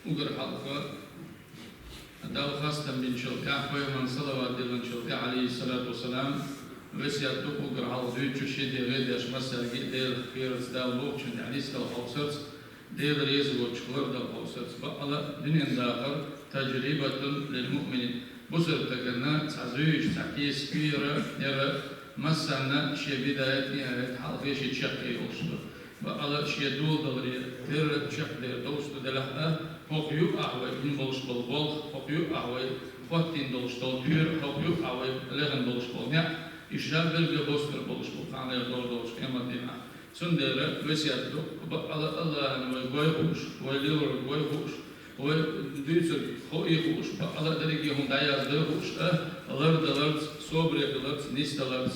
وقر حلقة داو خاصة من شلقة أحوي من صلوات دلن شلقة عليه الصلاة والسلام وسيات دوك وقر حلقة دويت شي دي غير ديش مسا دير خيرت داو لوكشن يعني سكال حوصرت دير ريز وشخلر داو حوصرت بقى دنيا داخل تجربة للمؤمنين بصر تقلنا تعزويش تعكيس كبيرة يرى مسانا شي بداية نهاية حلقة شي تشقي وصل بقى شي دول دوري تير تشق دير دوست دلها حقيو أحوي من بولش بالبول حقيو أحوي خواتين دولش دولتير حقيو أحوي لغن دولش بالنيا إشراب بلغ بوستر بولش بالقانا يدور دولش كما دينا سندر وسيات دوك بقى الله أنا ويقويش ويلور ويقويش وديتر خويخوش بقى دريجي هم دايز درخوش لرد صبر لرد نيست لرد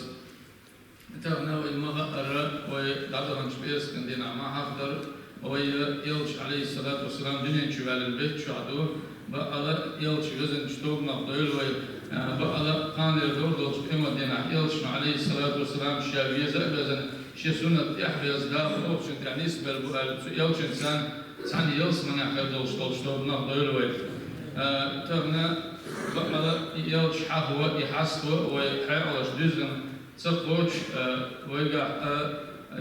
تاعنا ويمها أرى ويدعوهم شبيرس كندينا ما حفظر ويلش عليه الصلاة والسلام دنيا شوال البيت شو عدو بقى يلش وزن شتوب مقدول بقى قان يدور دولش كما دينا يلش عليه الصلاة والسلام شابية زبزن شي سنة يحفظ دار أوبشن يعني يسبر يلش إنسان سعني يلس من يحفظ دولش شتوب مقدول تاعنا بقى يلش حهوة يحسوا ويحاولش دزن تقوش ويقع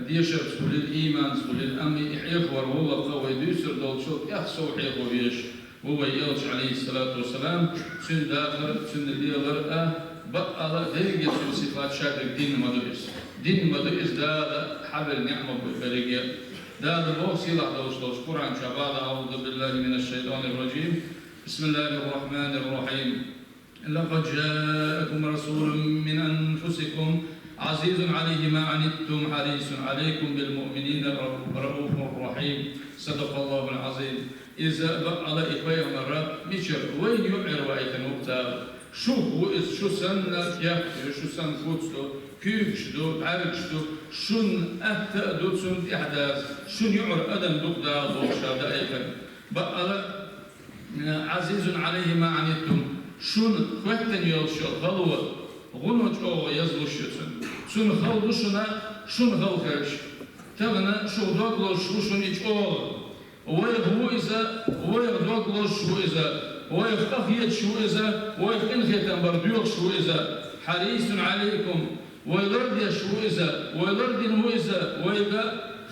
ديشر سول الإيمان سول الأمن يحيخور هو قوي ديشر دول شوك يحسو حيخو بيش هو يلش عليه الصلاة والسلام سن داخل سن اللي غرقه بقى درجة صفات شاكر دين مدرس دين مدرس دا حبل نعمة بالبرقية دا الله سيلح دوش قرآن شباب أعوذ بالله من الشيطان الرجيم بسم الله الرحمن الرحيم لقد جاءكم رسول من أنفسكم عزيز عليه ما عنتم حريص عليكم بالمؤمنين رؤوف رحيم صدق الله العظيم إذا بقى إخوة مرة مشر وين يعر وقت نقطة شو هو شو سن يحكي شو سن فوتستو كيكشدو عرقشدو شن أهتأدو سن إحداث شن يعر أدم دقدا ضوشا دائما بقى عزيز عليه ما عنتم شون خواتن يلشو غلوة غنوش أو يزلوشيتن شون خلوشنا شون خلخش تغنى شو دوغلوش شون إيش أول ويغو إذا ويغدوغلوش شو إذا ويغتخيت شو إذا ويغنخيتن برديوغ شو إذا حريص عليكم ويلردي شو إذا ويلردي نو إذا ويغا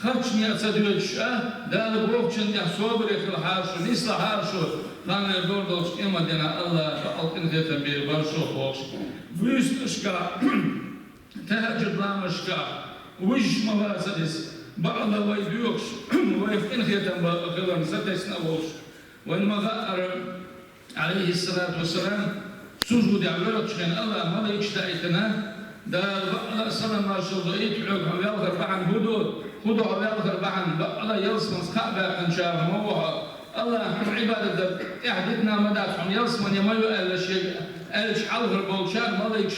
خرجني أتصدوش دال بروفشن يا صبر في الحارشو نسلا حارشو لأن يقول دوش إما دينا الله فألقن غيثن بير برشو خوش ويش مشكا تهجد لا مشكا ويش مواسدس بعض ويديوكش ويفقن غيثن بغلن ستسنا ووش وإنما غأر عليه الصلاة والسلام سجود عبرت شخين الله ماذا يجتعيتنا دار بقى سنة ما شاء الله يتعوك ويالغر بعن هدود خدوا ويالغر بعن بقى يلسمن سقابا خنشار موها الله عبادة إحدثنا مدافعون يلسمن يميو أهل شيء ألش حلغر بولشار مالك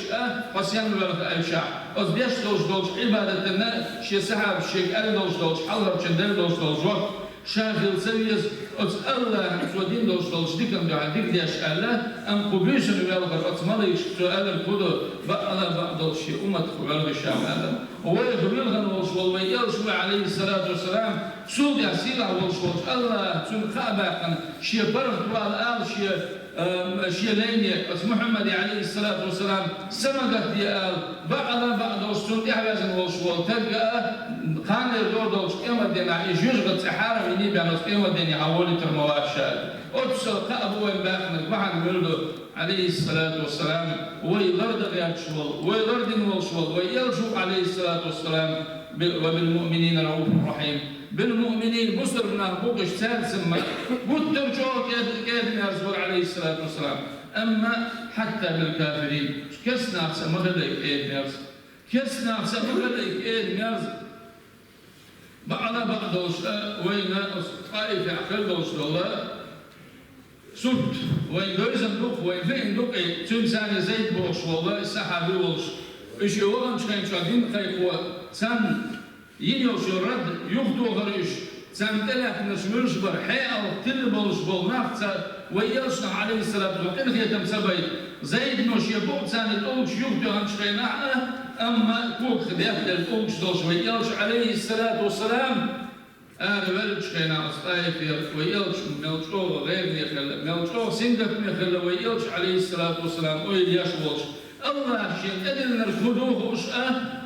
قصيان ولغ ألشع أصديش دوش عبادة شي سحاب شيء أل دوش حلغر شندل دوش وقت شاغل سويس أص الله سودين دوش ديكم دعاديك ديش الله أم قبيشن ويالغر أص مالك سؤال الخدو بقى دوش أمة خبر الشام هذا ويغبيلغن وصول ويلشوا عليه الصلاة والسلام سوق يسير وصول الله سن خابقن شي برد والآل شي ليني بس محمد عليه الصلاة والسلام سمقت ديال بعد وصول يحوزن وصول تلقى كان يدور دوش إما دينا يجوز سحارة مني بأنه إما دينا حوالي ترموات شاد أتصل قابو وينباقن بعد ولده عليه الصلاة والسلام ويلرد غير شوال ويلرد وشوال ويلجو عليه الصلاة والسلام وبالمؤمنين رؤوف رحيم بالمؤمنين بصرنا بوقش سالسما بوترجوك يد رسول عليه الصلاة والسلام أما حتى بالكافرين كسنا أحسن مغلق إيد نرز كسنا أحسن مغلق إيد نرز بعد وين طائفة عقل دوش الله سوت وين دوزن دوق وين فين دوق تمثال زيت بوش والله السحابي وش إيش يوغن شكين شادين خيقوا سن ينيوش الرد يغدو غريش سن تلك نشمرش برحية وقتل بوش بالنفس ويلشنا عليه الصلاة والسلام هي تمسبي زيد نوش يبوع سن الأوش يغدو عن شكين أما كوك خديت الأوش دوش ويلش عليه الصلاة والسلام ولش خينا أصطايف ويلش ملشوا غير ميخل ملشوا سندك ميخل ويلش عليه الصلاة والسلام ويل يشولش الله شين أدلنا الخدوه وش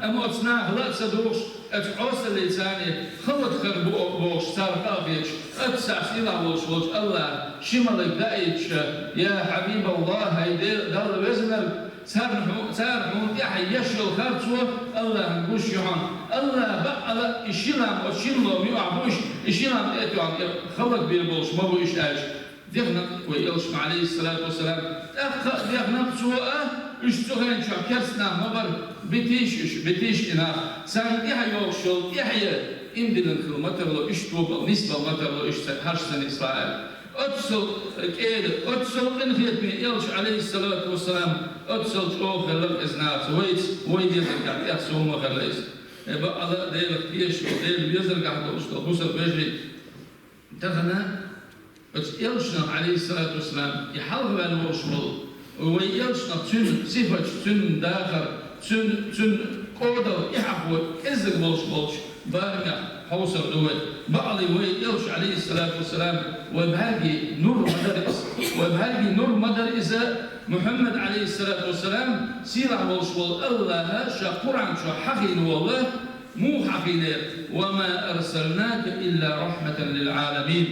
أموتناه لا صدوش أتعوس اللساني خلط خربوش سارقافيش أتساسيلا وش الله شمالك دايتش يا حبيب الله هيدي دال وزنر سارحون يحي يشل خرطوه الله نقوش يهان الله بقى إشيلام وشيلو ميوعبوش إشيلام إتوان خلق بيربوش ما بو إشتاج ديغنا ويلش عليه الصلاة والسلام ديغنا بسوء اشتغلن شو كرسنا مبر بتيش إنا سان يحيى يوشل يحيى إمدلن خلمترلو اشتوب نسبة مترلو هرسن إسرائيل أتصل كيد أتصل إنخيت من يلش عليه الصلاة والسلام أتصل شوف خلق إزناف ويد يزرقع يحسو ما خليس يبقى الله ديل اختيش وديل يزرقع دوشتو بوسر بجري تغنى يلشنا عليه الصلاة والسلام يحلق بالوشمل ويلشنا تن صفة تن داخل تن قودة يحبو إزق بولش بارقع حوصر دوت بعضي ويلش عليه الصلاة والسلام وبهاجي نور مدرسة محمد عليه الصلاة والسلام سيرع وشول الله شا قرآن شا حقين والله مو حقين وما أرسلناك إلا رحمة للعالمين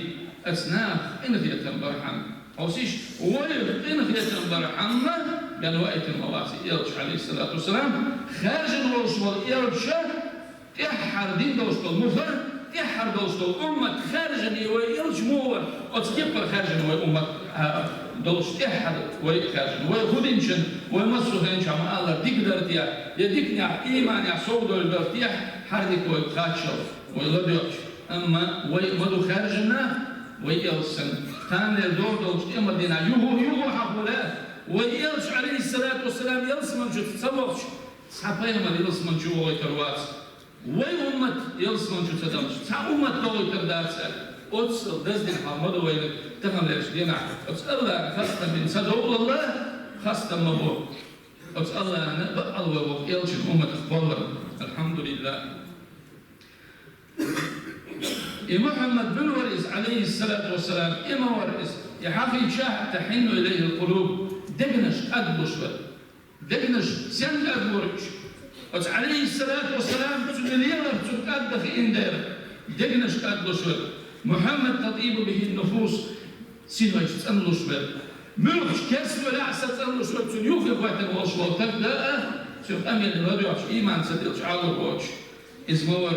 أسناف إنخية برحم أوسيش ويل إنخية برحم بأن وقت المواسي يلش عليه الصلاة والسلام خارج وشول يلش تحر دين دوشتول مفر تحر دوشتول أمة خارجني ويلش مور أتكبر خارجني وأمة دوش تحر ويخارجني ويخدنشن ويمسوهنش عما الله ديكدرتيا يديكنيا إيمان يعصودو البرتيح حردك ويخاتشل ويلديوش أما ويمدو خارجنا ويلسن تاني الدور دوش إما دينا يهو حقولا ويلش عليه الصلاة والسلام يلسمن شو تتصوفش صحابي ما يلسمن شو ويتروات ويومت يلسمن شو تدمش تعومت لو يترداسه أتصل دزدين حمد وين تفهم ليش دينا أتصل الله خاصة من صدق الله خاصة مبو أتصل الله أنا بقى ووق يلش الأمة تخبر الحمد لله محمد بن ورئيس عليه الصلاة والسلام إما ورئيس يحقي شاه تحن إليه القلوب دقنش أدبشور دقنش سن أدبورش عليه الصلاة والسلام تسليلر تقاد في إندر دقنش أدبشور محمد تطيب به النفوس سينوش تسألوش بل ملوش كسر ولا عسى تسألوش بل تنيوخ وقت الوشوة تبدأ شوف أمين الرجوع إيمان سديلش عالو بوش اسمه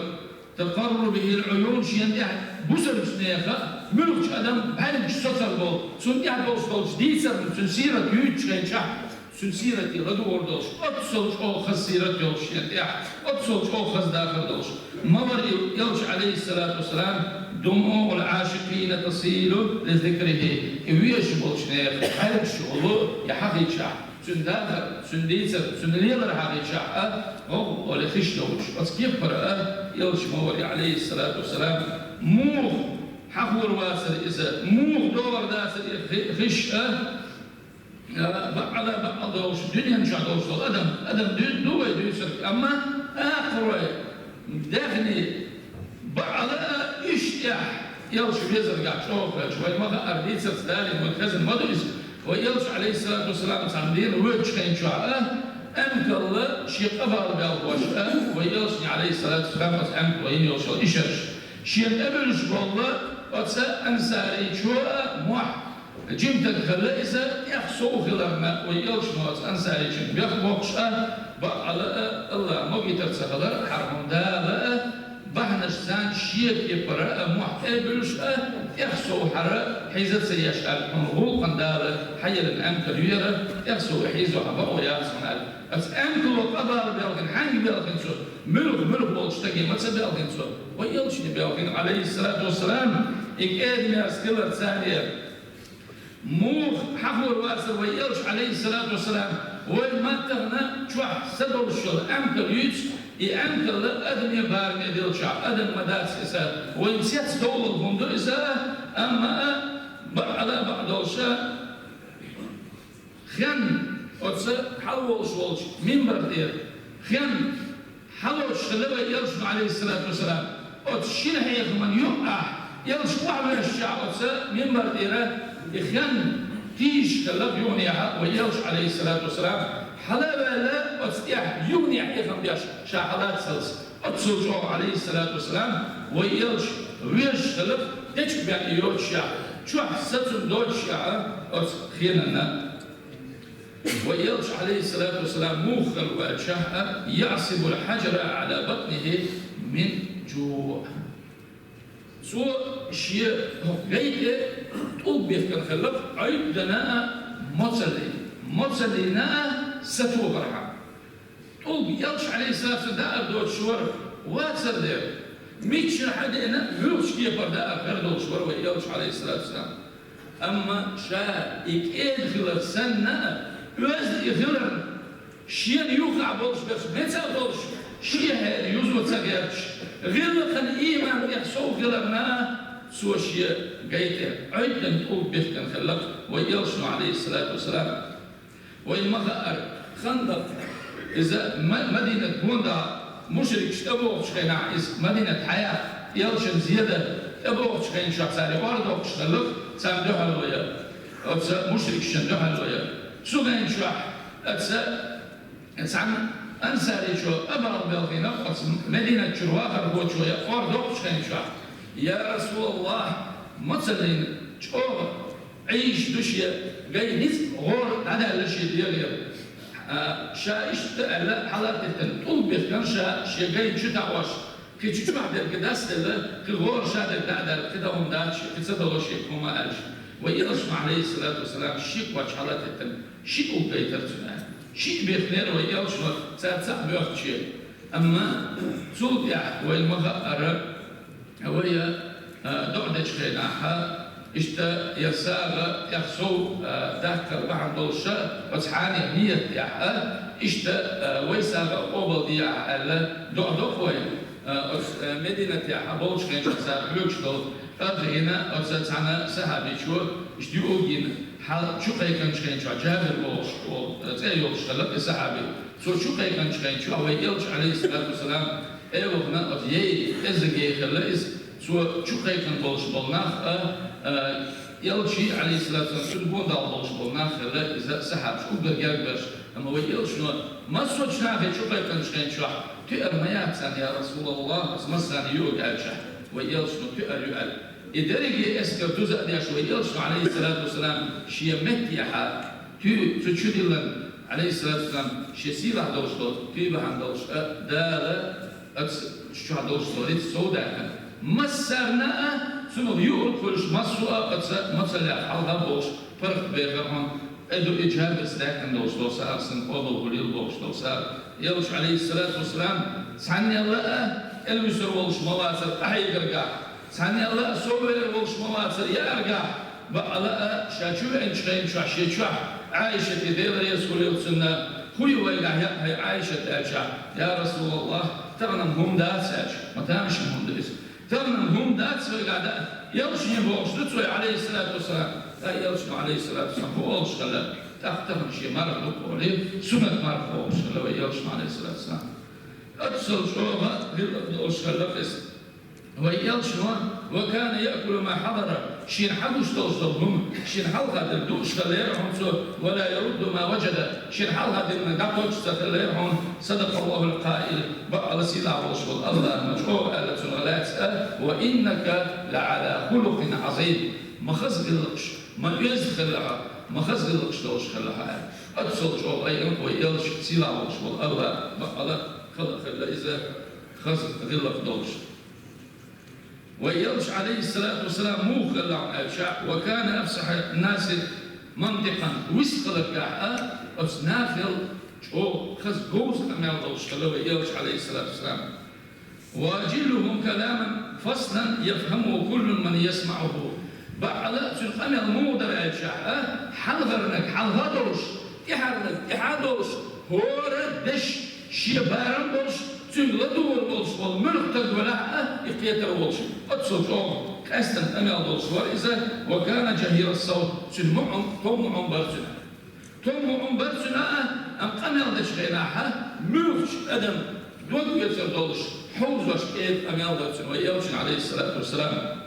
تقر به العيون شيئا يعني بوسر سنيخة ملوش أدم بحالك سوتر بول سنيح بوش ديسر سنسيرة يوتش غيشح سنسيرة غدور دوش أتصلش أو خسيرة يوش يعني أتصلش أو خس داخل دوش مر يوش عليه الصلاة والسلام دموع العاشقين تصيل لذكره ويش بولش نيخ حالك شغله يحقي شح سنداخل سنديسر سندليلر حقي شح هو ولا خش دوش بس كيف فرق يوش موري عليه الصلاة والسلام موخ حقور واسر إذا موخ دور داسر خش على بعض دوش دنيا مش دوش أدم دوي دوسر أما آخر داخلي بعض إشتياح يوش بيزر قاعد شوف شوي ما أرديت سدالي والخزن ما دوس ويوش عليه الصلاة والسلام تعمدين ويتش خين شعاء أمك الله شيء قبل بالوش ويوشني عليه الصلاة والسلام أمك وين يوصل إيشش شيء قبل والله وتسا أنساري شو موح جيم تدخل إذا يخصو خلرنا ويوش موت أنساري شو بيخبوش على الله ما قدر تسخلر حرم دابا بحنش سان شيء يبرأ موح قبلش يخصو حرق حيزت سيشال هو قندالة حيل الأمك اليرة يخصو حيزو عبا وياسمال بس أمك وقبل بيلغن حنج بيلغن سو ملك بولش تجي ما تسبيلغن سو ويلش بيلغن عليه الصلاة والسلام إكاد ما سكلر ثانية موخ حفور واسر ويلش عليه الصلاة والسلام وما تغنى شوح سدول الشغل أمك اليوتش أمك أدم يبار ميديل شعب أدم مداس إسا وينسيت دول الفندق إسا أما على بعض الشيء خن أتصل حلوش والش من بردير خن حلوش خلوا يلش عليه الصلاة والسلام وتشين هيك من يقع يلش وعمل الشعب من برديرة إخيان تيش كلب يونيها ويلش عليه الصلاة والسلام حلبة لا وتستيح يونيها إخيان بيش شاحلات سلس وتسوجو عليه الصلاة والسلام ويلش ويش كلب تيش بيان يوت شعب شو حسيتم دوت شعب وتخيننا ويلش عليه الصلاة والسلام موخر وأشهر يعصب الحجر على بطنه من جوع سو شيء غيره طوب يفكر خلق عيدنا مصلينا ستو برحم طوب يلش عليه الصلاة والسلام دائر دوت شور واتسر دير ميتش حدنا يلش كيف دائر غير دوت شور ويلش عليه الصلاة والسلام أما شاء إكيد خلق سنة öz yıllar şiir yuka bolş bes meta bolş şiir yüzü tsagerç gılkan iman yahsov gıllarna سو şiir gayte aydan ul befkan khallaq ve yalşu aleyhissalatu vesselam ve المغار خندق إذا مدينة بوندا مشرك أبو شخينا مدينة حياة يلشم زيادة أبو شخين شخصاري وارد وقشتلق سام دوحل ويا مشرك شن دوحل ويا سوغان شوح أتسعن أنساري شو أبرر بلغينا مدينة شرواخر بوت شوية فاردوك شخين شوح يا رسول الله مثلا شو عيش دوشيا جاي نيز غور هذا الشيء ديالي شا اشتغل حالات طول بيتكن شا جاي شتا واش كي تشوف بعد كده استل كغور شاد الدعدل كده ومداتش كده شيء كما قالش ويرسم عليه الصلاة والسلام شيك واش حالات شيك وبيتر تنا شيك بيخنر ويرش تسع بيوت شيء أما سودع والمغار ويا دعدش خيناها إشتا يساغ يخسو ذكر بعض الشيء وتحاني نية يحا إشتا ويساغ قبل ديا على دعدك وين مدينة يحا بولش خين شخصا بلوكشتو أدرينا أرسلتنا سحابي شو إشتيوجين حال شو كان شخين شو جابر بولش وزي يوش خلق السحابي شو كان شخين شو هو يلش عليه الصلاة والسلام أيوبنا أديي إزجي خلق شو كان بولش بولناخ يلشي عليه الصلاة والسلام شو بون دال بولش بولناخ خلق إذا سحاب شو برجع برش أما هو يلش ما صوتنا في شو كان شخين شو تأرميات يا رسول الله مثلا يوج أجح ويلشنو تأريال إدريجي إسكر تزا دياش ويلشنو عليه الصلاة والسلام شيء متيحة تشديلن عليه الصلاة والسلام شيء سيرة دوشتو تيبهن دوش دار شو دوشتو ريت سودا مسرنا سنو يور كلش مسوا مثلا حالها بوش فرق بينهم ادو إجهاب استاكن دوشتو صار سن قبل وليل دوشتو صار يلش عليه الصلاة والسلام سعني الله المسر والش مواصل أحيي قرقا سعني الله صور والش مواصل يا أرقا بقى شاشو إنشين شو عائشة دير يسول يوصلنا خوي ويقع هي عائشة أشع يا رسول الله تغنم هم داتس ما تامش هم داتس تغنم هم داتس ويقع يلشني بوش تسوي عليه الصلاة والسلام لا يلشني عليه الصلاة والسلام بوش خلا تختم شيء مرة بقولي سنة مرة بوش خلا ويلشني عليه الصلاة والسلام أتصل شعوبة للأشخاص ويلشوا وكان يأكل ما حضر شين حدوش توصلهم شين حلقة الدوش خليرهم ولا يرد ما وجد شين حلقة النقاش خليرهم صدق الله القائل بقى سيلا رسول الله مجهور على سنغلات وإنك لعلى خلق عظيم ما خزق اللقش ما يزخلها ما خزق اللقش توش خلها أتصل شعوبة أيضا ويلش سيلا رسول الله بقى خلق إذا خزق غلق دوش ويلش عليه الصلاة والسلام مو خلع الشعب وكان أفسح الناس منطقا وسخلق أصنافل شو خز جوز أمال دوش خلوا ويلش عليه الصلاة والسلام واجلهم كلاما فصلا يفهمه كل من يسمعه بعد سلطان مو درع الشعب حلغرنك حلغدوش يحردوش هوردش شيبارن بولش تنقل دور بولش والملك تقبلها يقيتر بولش أتصل شوم كأستن أميال بولش وإذا وكان جهير الصوت سنمعهم تومعهم برسنا تومعهم برسنا أم أميال دش غيناها ملكش أدم دون يتر بولش حوزوش إيد أميال دوتن ويلشن عليه الصلاة والسلام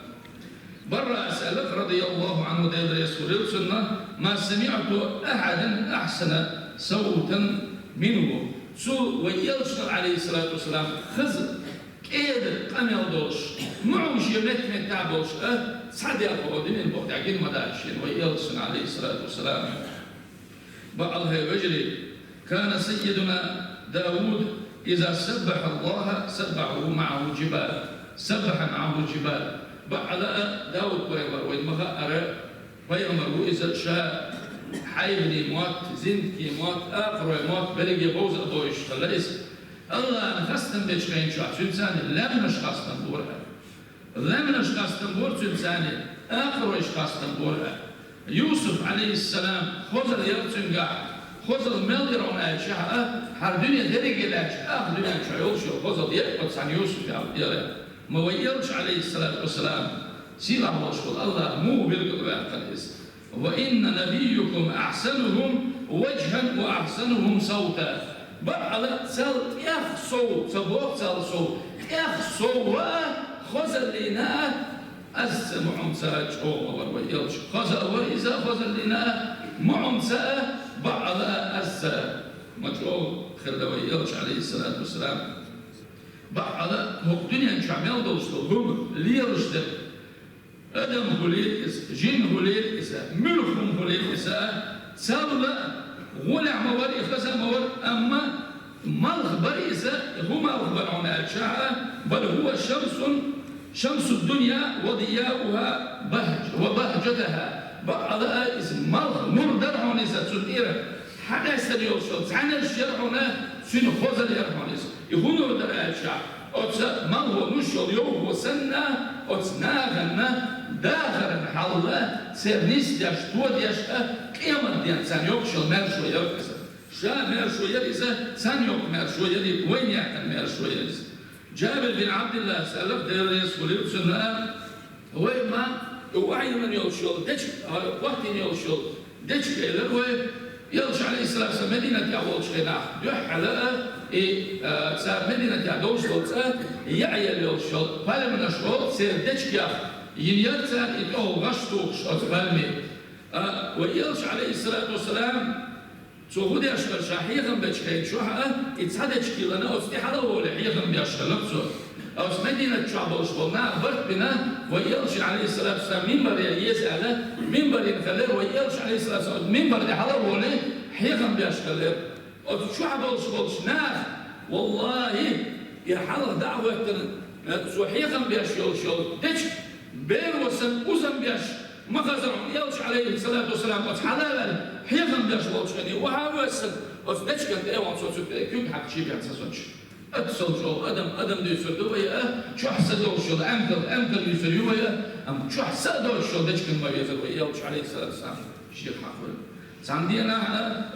برا أسألك رضي الله عنه دير يسوريل سنة ما سمعت أحدا أحسن صوتا منه سو ويلشن عليه الصلاة والسلام خزر كيد قميل دوش معوش يمت من تعبوش سعد يقول من بوقت عقيل مداشين ويلشن عليه الصلاة والسلام بعضها يجري كان سيدنا داود إذا سبح الله سبحه معه الجبال سبح معه الجبال بعد داود بيمر ويدمغا أرى بيمر إذا شاء حيبني موت زندكي موت آخر موت بلغي بوز أبويش فليس الله نخستن بيشخين شو سلساني لم نشخصن بورها لم نشخصن بور سلساني آخر ويشخصن بورها يوسف عليه السلام خزر يرتنقع خزر مليرون أشياء هر دنيا درجة الأشياء دنيا شعيوش خزر يقبض عن يوسف يا ما ويلش عليه الصلاة والسلام سيرة وشكر الله مو بالقرآن قديس وإن نبيكم أحسنهم وجها وأحسنهم صوتا بعد سلط يخ صوت سبوك سل صوت يخ صوت خزر لنا أسمعهم ساج أو ويلش خزر وإذا خزر لنا معهم سا بعد أس مجرو خرد ويلش عليه الصلاة والسلام بعد هو الدنيا شعبيل دوستو هم ليرشد أدم هوليل إس جن هوليل إس ملكهم هوليل إس سالة غلع موار إخزا موار أما ملخ بريسة هما أخبرون أشعة بل هو شمس الدنيا وضياؤها بهج وبهجتها بعد إس ملخ مردر عن إس تسير حدا سريوشل عنا الشرعنا سين خوزل يرحونيس يهونو در أشعة أتس ما هو نشل يوم وسنة أتس ناغنا داخل حالة سيرنيس ديش تو ديش قيامة ديان سان يوكشل مرشو يركز شا مرشو يريزة سان يوك مرشو يري وين يعتن مرشو يريزة جابر بن عبد الله سألف دير يسولي سنة وين ما وعي من يوشل ديش وقت يوشل ديش كيلر يلش عليه السلام مدينة يعول شينا دح على صار مدينة يعدوش لوتسا يعيل يلشل فلا من الشغل سير دشكيا ينيرتا يتوه غشتوش أتفهمي ويلش عليه الصلاة والسلام تقول يا شكر شاحيهم بتشكين شو يتصدق كيلنا أستحاله ولا حيهم بيشكل نفسه أو مدينة شعبوش قلنا برد بنا ويلش عليه الصلاة والسلام منبر يسأله منبر ينخلر ويلش عليه الصلاة والسلام منبر يحضر ولا حيهم بيشكل أو شعبوش قلش ناس والله يحضر دعوة سو حيهم بيشكل شو دش بين وسن وسن بيش ما خزرهم يلش عليه الصلاة والسلام وتحلل حيهم بيشكل شني وهاوسن أصدقش كنت أيوان صوت كيف حق شيء بيحصلش أتصل شو أدم ديسردو ويا شو حسدوا شو أمكل يسريو ويا أم شو حسدوا شو دش كم ما يزر ويا وش عليه الصلاة والسلام شيء حقول سامدينا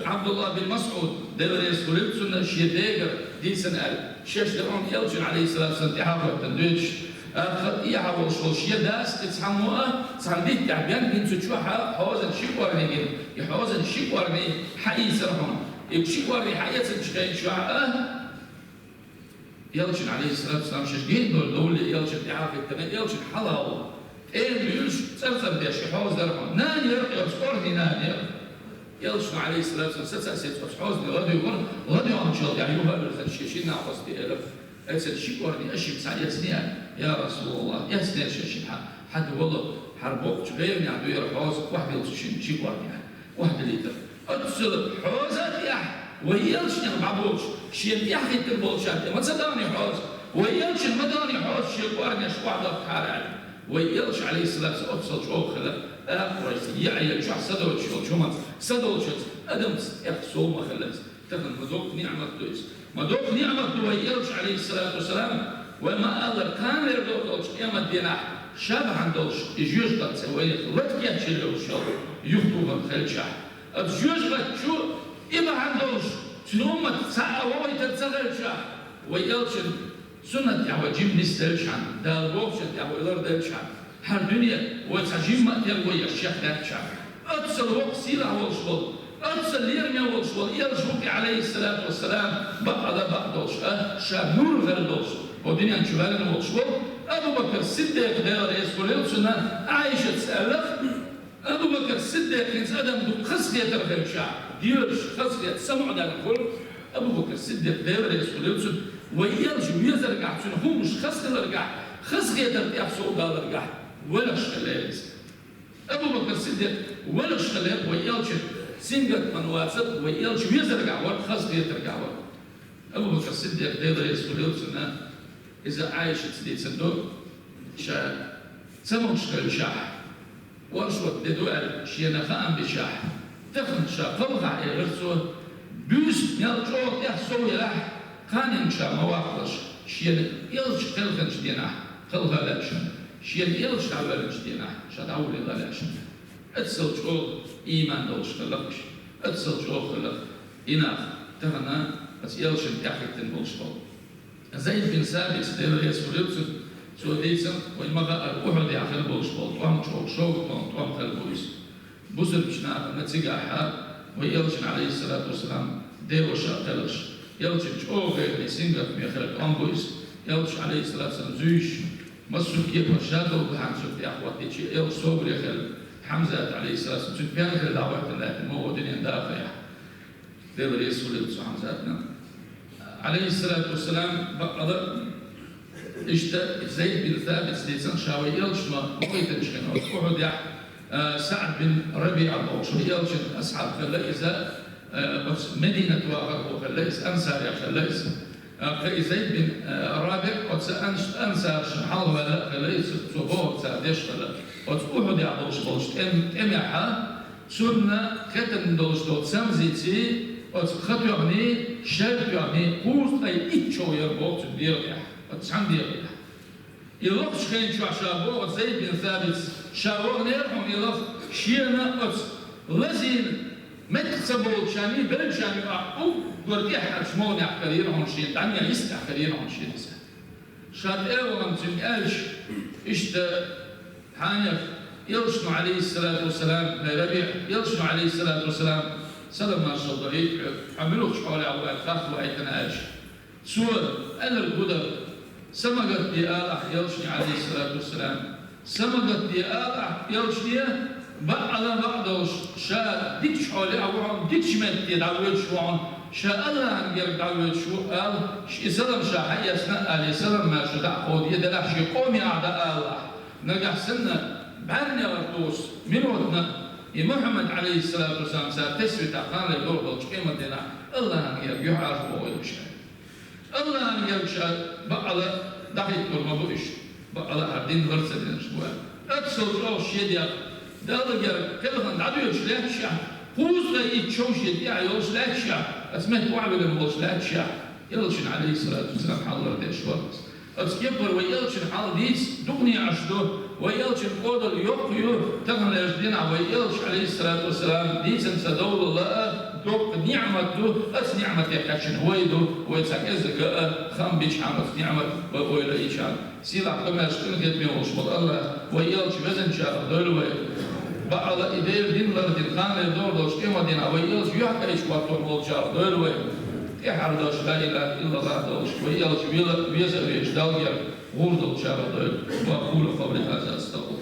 عبد الله بن مسعود دبر يسولت سنة شيء ديجر دي سنة شش درهم يلجن عليه الصلاة والسلام تحاول تندوش يحاول شو شيء داس تسموه سامديت تعبان بين شوها حوزن شيء ورني يحوزن شيء ورني حي سرهم يشيء ورني حياة الشيء شوها يلشن عليه الصلاة والسلام شجين دول يلشن تعافي التمام يلشن حلاوة بيوش سرسم ديش يحوز درهم نان يرقي أسقورني نان يلشن عليه الصلاة والسلام سلسة أسحوزني غدي أمشل يعيوها بالخلشيشين نعفص دي ألف أسل شكورني أشي بسعد يسنيان يا رسول الله يسنيان شاشين حد والله حربوك غيرني عدو يرحوز واحد يلشن شكورني واحد ليتر أتصل حوزات يح ويلش ينبعبوش شيء يحكي تربوشات ما تصدقني حوز ويلش المداني حوز شيء قارني شوعد بحارة ويلش عليه السلام أتصل شو خلا أقرأ يعيل شو حسدوا شو ما صدوا شو أدم يخصو ما خلاص تفهم مذوق نعمة دوس مذوق نعمة ويلش عليه الصلاة والسلام وما قدر كان يردوش يوم الدينا شاب عندوش يجوز قد سوي رتك يشيلوا شو يخطوهم خلشة أتجوز قد شو إما عندوش سنومة ساعة وهي تتصغر شا ويلشن سنة يعوى جيم نستلشان دال روشن يعوى إلر دلشان هر دنيا وتعجيم مأتير ويا الشيخ دلشان أتصل وقت سيلة والشغل أتصل ليرمي والشغل يرجوك عليه الصلاة والسلام بعد بعضوش شاب نور غردوش ودنيا نشوفها وشوف أبو بكر الصديق دار يسكوليل سنة عائشة تسألك أبو بكر الصديق ينسأدم دو خصية ترغب شعب ديرش خصية سمع دار الكل أبو بكر الصديق دار يسكوليل سنة ويرجع ويزرقع سنة هو مش خصية لرقع خصية ترتيح سودا لرقع ولا شخليز أبو بكر الصديق ولا شخليز ويرجع سنجت من واسط ويرجع ويزرقع ورد خصية ترقع ورد أبو بكر الصديق دار يسكوليل سنة إذا عايشة تدي صندوق شا سمو شغل شاح ورشوة ددوال شينا خام بشاح تخن شا قلقع يغرسو بيس يلجو يحسو يلاح خان ينشا مواقلش شينا يلج قلقن جدينا قلقا لاشن شينا يلج عوال جدينا شا دعولي لاشن اتسل جو إيمان دولش خلقش اتسل جو خلق إناخ تغنى بس يلشن يحكتن بولش بول زيد بن ثابت دير يسوليل سو ديسن ويمغا أحد يأخذ بولش بول توام شوق توام خل بوليس بوزر بشنا نتيجة ويلشن عليه الصلاة والسلام دير وشاقلش يلشن شوق غير سينغر ميخلق توام بوليس يلشن عليه الصلاة والسلام زويش مسوك يبقى شادو بحمزة في أخوات ديشي يلش صبر يخل حمزة عليه الصلاة والسلام سوك بيخل دعوة لكن مو دنيا دافع دير يسوليل سو حمزاتنا عليه الصلاة والسلام بقى زيد بن ثابت سديسان شاوي يلشما مويتن شكنا وحد يح سعد بن ربيع البوشو يلشن أصحاب خلائزة مدينة واغر وخلائز أنسار يا خلائز زيد بن رابع أنسار شنحال ولا خلائز صبور سادش خلائز وحد يح بوش تم يحا سنة كتن دوش دوت سمزيتي خطيرني شرطيرني قوس أي إتشو يربط ديريح أتسعن ديريح يلوك شخين شو عشابو زيد بن ثابت شاور نيرهم يلوك شيرنا أتس لزين مكسبو شاني بلد شاني أو قرتيح أشمون يحكريرهم شين دعني يستحكريرهم شين شاد إيرهم تنقالش إشتا حانيف يلشنو عليه الصلاة والسلام ربيع يلشنو عليه الصلاة والسلام سلام ما شاء الله عملوش حوالي أول خاف وعيتنا أجل سؤال أنا القدر سمقت دي آلح يلشني عليه الصلاة والسلام سمقت دي آلح يلشني بعد بعض شاء ديكش حوالي أول ديكش مت يدعوت شوان شاء الله عن جرب دعوت شو قال سلام شاء حي أثناء عليه سلام ما شاء دعوت يدلح شيء قومي أعداء الله نرجع سنة بعدنا ورطوس من ودنا محمد عليه الصلاة والسلام ساتسوي تقال لدور بلش قيمة دينا الله أن يعرف ويمشي الله أن يمشي بقى دقيق المبوش بقى هردين غرسة دين شبوه أكسل روش يديا دالجر كلهم عدو يشلح شع خوز غيت شوش يديا يشلح شع اسمه وعبد الموش لا شع يلشن عليه الصلاة والسلام حضر ديش ورس أتكبر ويلشن حال ديس دقني عشدو ويلشن قدر يقيو تغنى يجدين ويلش عليه الصلاة والسلام ديسن سدول الله دوق نعمته أس نعمته كاشن هويدو ويتسكزك خام بيش حامت نعمة وإلى إيشان سيلا قمة شكرا كتبين وشبط الله ويلش وزن شاء دولو بعض إدير دين لردين خانة دور دوش كيما دينا ويلش يحكا إيش وطور والجار دولو يحر دوش لا إله إلا الله دوش ويلش ويزر إيش دالجر غور دوش شاء دولو وأقول قبل هذا أستغفر